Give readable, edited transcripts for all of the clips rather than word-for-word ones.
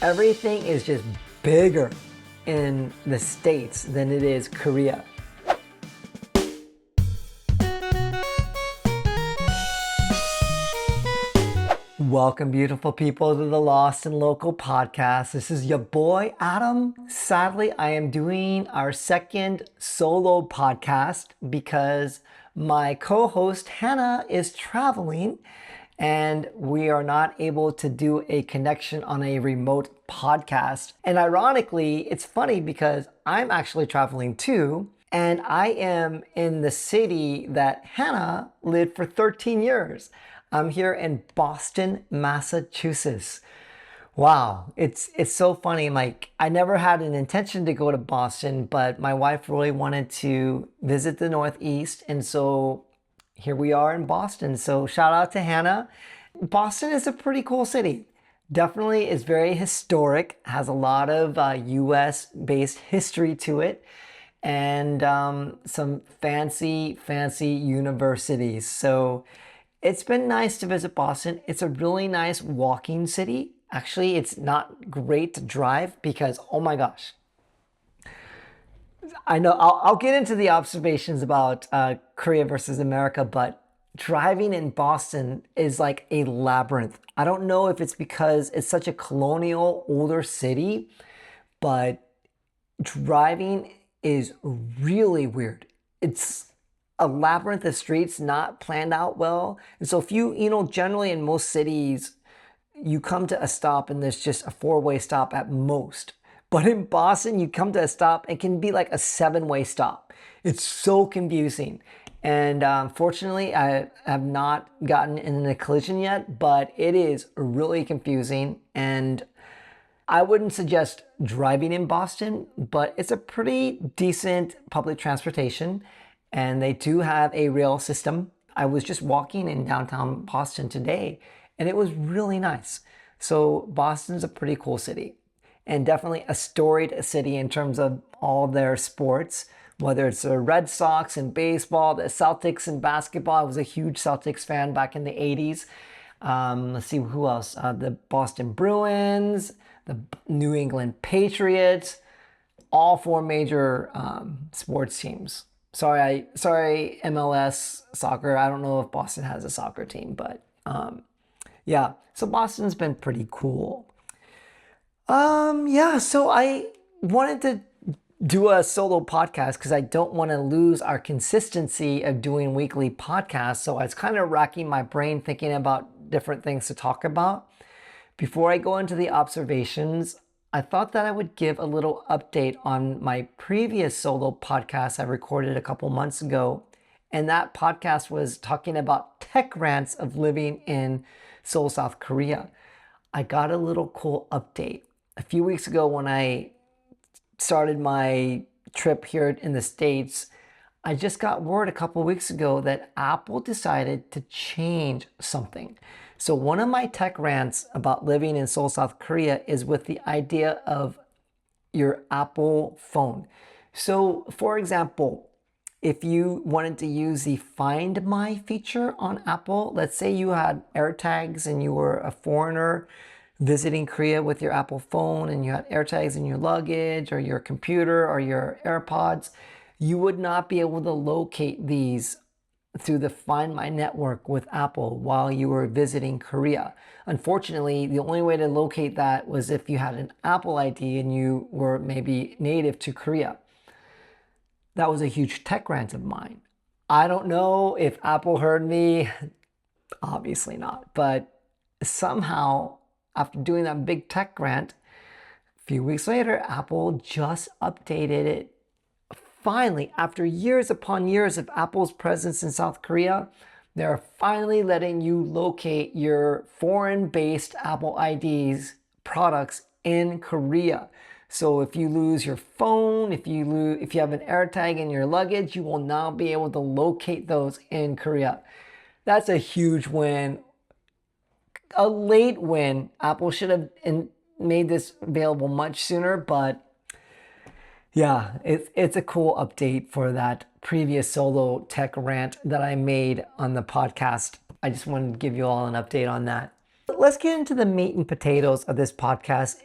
Everything is just bigger in the States than it is Korea. Welcome, beautiful people, to the Lost and Local podcast. This is your boy, Adam. Sadly, I am doing our second solo podcast because my co-host, Hannah, is traveling and we are not able to do a connection on a remote podcast. And ironically, it's funny because I'm actually traveling too, and I am in the city that Hannah lived for 13 years. I'm here in Boston, Massachusetts. Wow, it's so funny. Like, I never had an intention to go to Boston, but my wife really wanted to visit the Northeast, and so here we are in Boston. So shout out to Hannah. Boston is a pretty cool city. Definitely is very historic, has a lot of US based history to it, and some fancy universities. So it's been nice to visit Boston. It's a really nice walking city. Actually, it's not great to drive because, oh my gosh, I know I'll get into the observations about Korea versus America, but driving in Boston is like a labyrinth. I don't know if it's because it's such a colonial, older city, but driving is really weird. It's a labyrinth of streets not planned out well. And so if generally in most cities, you come to a stop and there's just a four-way stop at most. But in Boston, you come to a stop, it can be like a seven-way stop. It's so confusing. And fortunately, I have not gotten in a collision yet, but it is really confusing. And I wouldn't suggest driving in Boston, but it's a pretty decent public transportation. And they do have a rail system. I was just walking in downtown Boston today, and it was really nice. So Boston's a pretty cool city, and definitely a storied city in terms of all their sports, whether it's the Red Sox in baseball, the Celtics in basketball. I was a huge Celtics fan back in the 80s. Let's see, who else? The Boston Bruins, the New England Patriots, all four major sports teams. Sorry, MLS soccer. I don't know if Boston has a soccer team, but yeah. So Boston's been pretty cool. So I wanted to do a solo podcast because I don't want to lose our consistency of doing weekly podcasts. So I was kind of racking my brain thinking about different things to talk about. Before I go into the observations, I thought that I would give a little update on my previous solo podcast I recorded a couple months ago. And that podcast was talking about tech rants of living in Seoul, South Korea. I got a little cool update. A few weeks ago when I started my trip here in the States, I just got word a couple weeks ago that Apple decided to change something. So one of my tech rants about living in Seoul, South Korea is with the idea of your Apple phone. So for example, if you wanted to use the Find My feature on Apple, let's say you had AirTags and you were a foreigner visiting Korea with your Apple phone and you had AirTags in your luggage or your computer or your AirPods, you would not be able to locate these through the Find My network with Apple while you were visiting Korea. Unfortunately, the only way to locate that was if you had an Apple ID and you were maybe native to Korea. That was a huge tech rant of mine. I don't know if Apple heard me, obviously not, but somehow after doing that big tech rant, a few weeks later, Apple just updated it. Finally, after years upon years of Apple's presence in South Korea, they're finally letting you locate your foreign-based Apple IDs products in Korea. So if you lose your phone, if you have an AirTag in your luggage, you will now be able to locate those in Korea. That's a huge win. A late win. Apple should have made this available much sooner, but yeah, it's a cool update for that previous solo tech rant that I made on the podcast. I just wanted to give you all an update on that. let's get into the meat and potatoes of this podcast.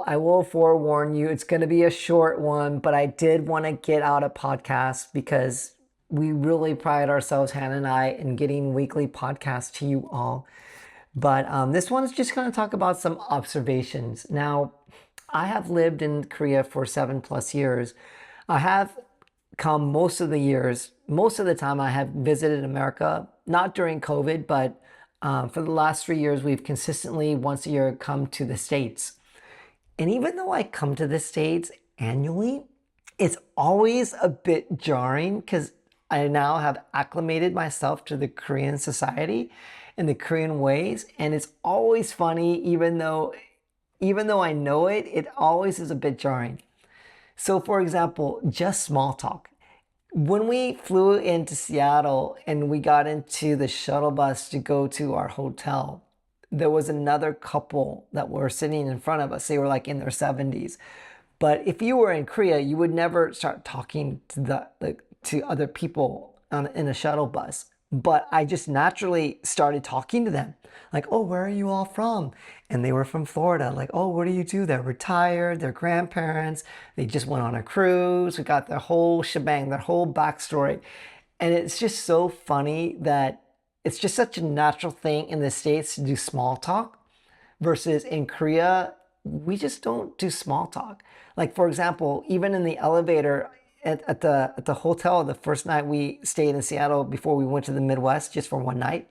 I will forewarn you, it's going to be a short one, but I did want to get out a podcast because we really pride ourselves, Hannah and I, in getting weekly podcasts to you all. But this one's just going to talk about some observations. Now, I have lived in Korea for 7+ years. I have come most of the time I have visited America, not during COVID, but for the last 3 years, we've consistently once a year come to the States. And even though I come to the States annually, it's always a bit jarring because I now have acclimated myself to the Korean society and the Korean ways. And it's always funny, even though I know it, it always is a bit jarring. So for example, just small talk. When we flew into Seattle and we got into the shuttle bus to go to our hotel, there was another couple that were sitting in front of us. They were like in their 70s. But if you were in Korea, you would never start talking to other people in a shuttle bus. But I just naturally started talking to them. Like, oh, where are you all from? And they were from Florida. Like, oh, what do you do? They're retired, they're grandparents. They just went on a cruise. We got their whole shebang, their whole backstory. And it's just so funny that it's just such a natural thing in the States to do small talk versus in Korea, we just don't do small talk. Like, for example, even in the elevator at the hotel, the first night we stayed in Seattle before we went to the Midwest just for one night.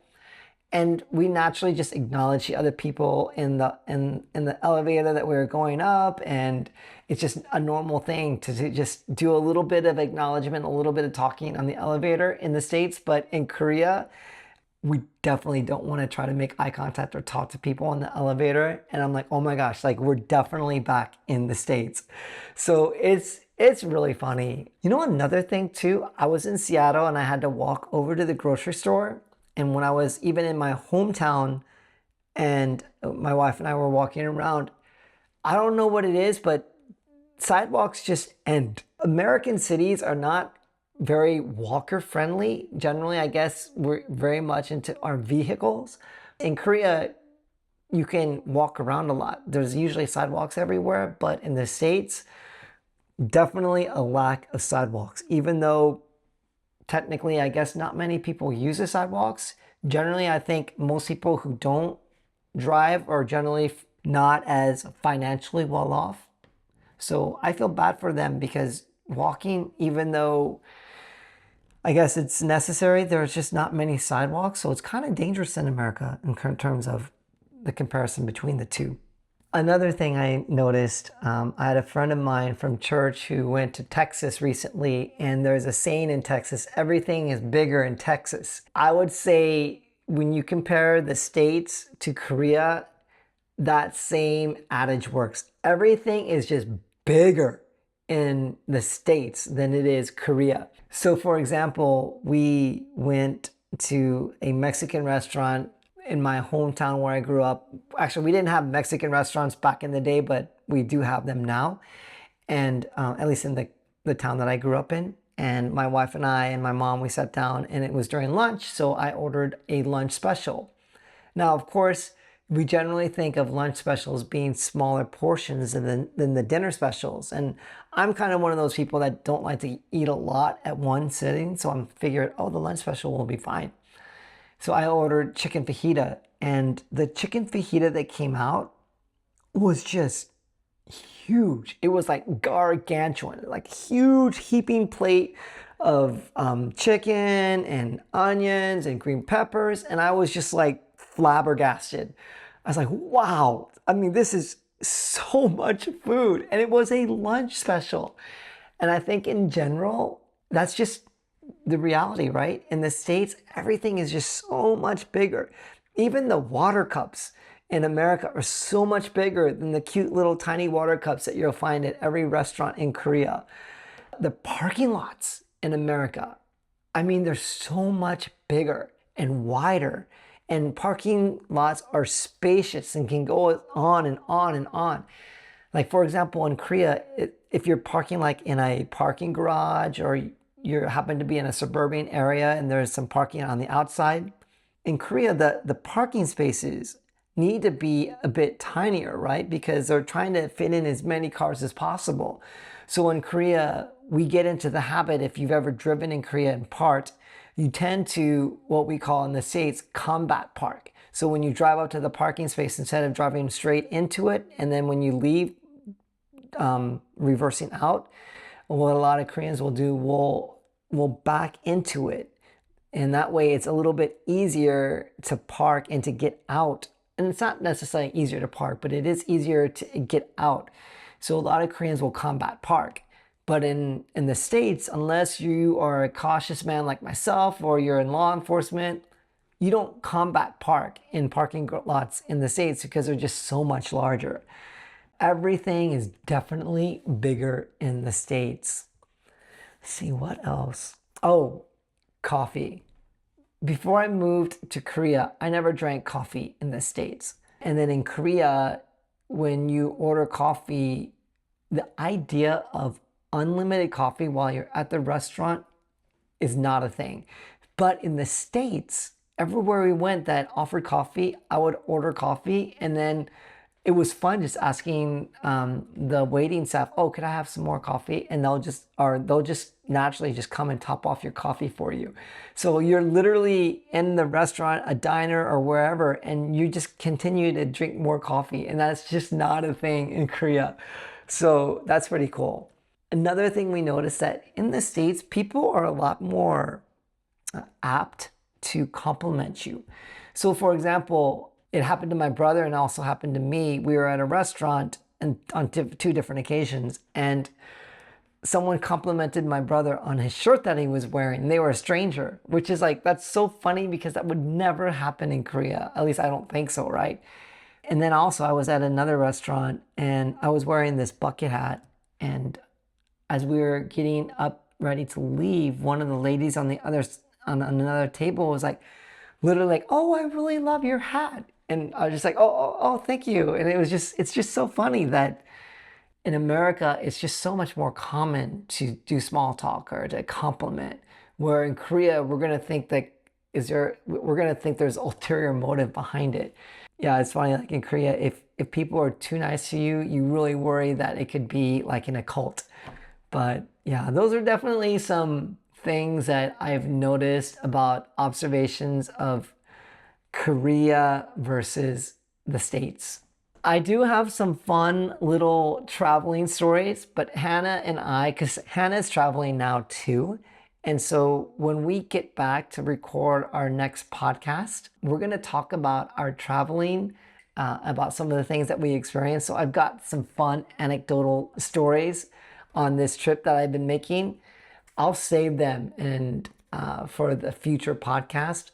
And we naturally just acknowledge the other people in the elevator that we were going up, and it's just a normal thing to just do a little bit of acknowledgement, a little bit of talking on the elevator in the States. But in Korea, we definitely don't want to try to make eye contact or talk to people in the elevator. And I'm like, oh my gosh, like we're definitely back in the States. So it's really funny. You know, another thing too, I was in Seattle and I had to walk over to the grocery store. And when I was even in my hometown and my wife and I were walking around, I don't know what it is, but sidewalks just end. American cities are not very walker friendly. Generally, I guess we're very much into our vehicles. In Korea, you can walk around a lot. There's usually sidewalks everywhere, but in the States, definitely a lack of sidewalks. Even though technically, I guess not many people use the sidewalks. Generally, I think most people who don't drive are generally not as financially well off. So I feel bad for them because walking, even though I guess it's necessary, there's just not many sidewalks. So it's kind of dangerous in America in terms of the comparison between the two. Another thing I noticed, I had a friend of mine from church who went to Texas recently, and there's a saying in Texas, everything is bigger in Texas. I would say when you compare the States to Korea, that same adage works. Everything is just bigger in the States than it is Korea. So for example, we went to a Mexican restaurant in my hometown where I grew up. Actually, we didn't have Mexican restaurants back in the day, but we do have them now. And at least in the town that I grew up in. And my wife and I and my mom, we sat down and it was during lunch. So I ordered a lunch special. Now, of course, we generally think of lunch specials being smaller portions than the dinner specials. And I'm kind of one of those people that don't like to eat a lot at one sitting. So I'm figured, oh, the lunch special will be fine. So I ordered chicken fajita, and the chicken fajita that came out was just huge. It was like gargantuan, like huge heaping plate of chicken and onions and green peppers. And I was just like flabbergasted. I was like, wow, I mean, this is so much food. And it was a lunch special. And I think in general, that's just the reality, right? In the States, everything is just so much bigger. Even the water cups in America are so much bigger than the cute little tiny water cups that you'll find at every restaurant in Korea. The parking lots in America, I mean, they're so much bigger and wider. And parking lots are spacious and can go on and on and on. Like, for example, in Korea, if you're parking like in a parking garage or you happen to be in a suburban area and there's some parking on the outside. In Korea, the parking spaces need to be a bit tinier, right? Because they're trying to fit in as many cars as possible. So in Korea, we get into the habit, if you've ever driven in Korea and parked, you tend to what we call in the States combat park. So when you drive up to the parking space, instead of driving straight into it, and then when you leave, reversing out, what a lot of Koreans will do, will back into it. And that way it's a little bit easier to park and to get out. And it's not necessarily easier to park, but it is easier to get out. So a lot of Koreans will combat park. But in the States, unless you are a cautious man like myself or you're in law enforcement, you don't combat park in parking lots in the States because they're just so much larger. Everything is definitely bigger in the States. Let's see what else. Oh, coffee. Before I moved to Korea, I never drank coffee in the States. And then in Korea, when you order coffee, the idea of unlimited coffee while you're at the restaurant is not a thing. But in the States, everywhere we went that offered coffee, I would order coffee, and then it was fun just asking the waiting staff, "Oh, could I have some more coffee?" And they'll just naturally just come and top off your coffee for you. So you're literally in the restaurant, a diner, or wherever, and you just continue to drink more coffee, and that's just not a thing in Korea. So that's pretty cool. Another thing we noticed that in the States, people are a lot more apt to compliment you. So for example, it happened to my brother and also happened to me. We were at a restaurant and on two different occasions, and someone complimented my brother on his shirt that he was wearing. They were a stranger, which is like, that's so funny because that would never happen in Korea. At least I don't think so, right? And then also I was at another restaurant and I was wearing this bucket hat, and as we were getting up ready to leave, one of the ladies on another table was like, literally like, "Oh, I really love your hat." And I was just like, oh, thank you. And it's just so funny that in America, it's just so much more common to do small talk or to compliment. Where in Korea, we're gonna think there's ulterior motive behind it. Yeah, it's funny, like in Korea, if people are too nice to you, you really worry that it could be like in a cult. But yeah, those are definitely some things that I've noticed about observations of Korea versus the States. I do have some fun little traveling stories, but Hannah and I, because Hannah's traveling now too. And so when we get back to record our next podcast, we're going to talk about our traveling, about some of the things that we experienced. So I've got some fun anecdotal stories on this trip that I've been making. I'll save them for the future podcast.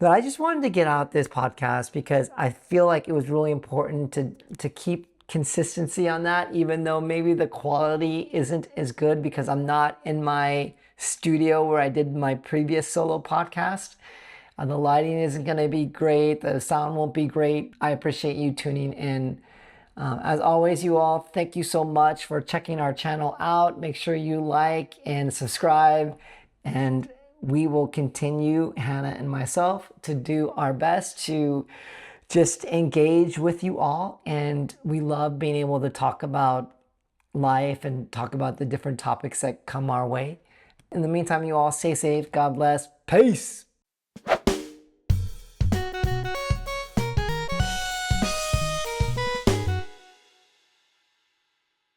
But I just wanted to get out this podcast because I feel like it was really important to keep consistency on that, even though maybe the quality isn't as good because I'm not in my studio where I did my previous solo podcast. The lighting isn't going to be great. The sound won't be great. I appreciate you tuning in. As always, you all, thank you so much for checking our channel out. Make sure you like and subscribe, and we will continue, Hannah and myself, to do our best to just engage with you all. And we love being able to talk about life and talk about the different topics that come our way. In the meantime, you all stay safe. God bless. Peace.